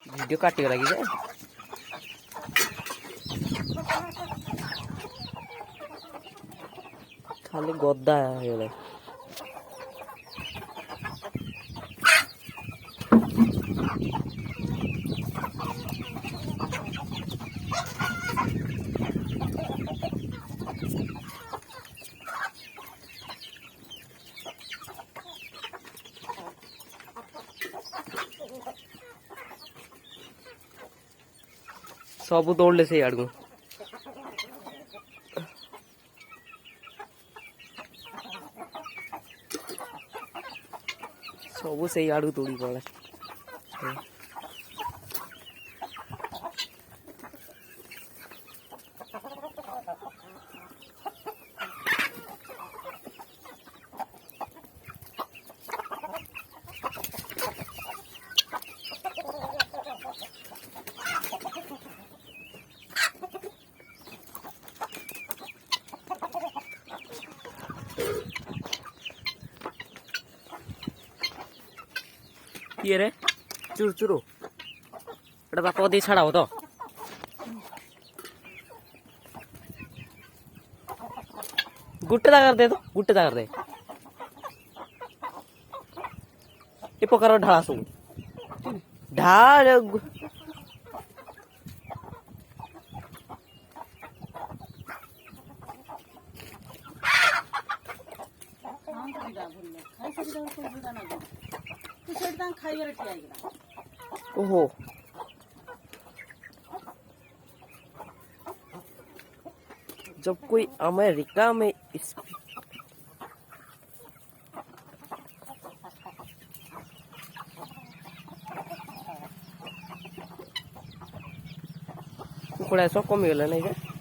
Video काटिगला कि जे खाली गद्दा ହେଇଗଲା। सब दौड़ले से आड़ को सब से आड़ दौड़ी पड़ा। ये रे चुर चुरो एटा बापा दे छाड़ा हो तो गुट्टे कर दे तो गुट्टे कर दे ये प्रकार ढाला सब ढाल ओहो जब कोई अमेरिका में कुकुड़ा सब कमी गला नहीं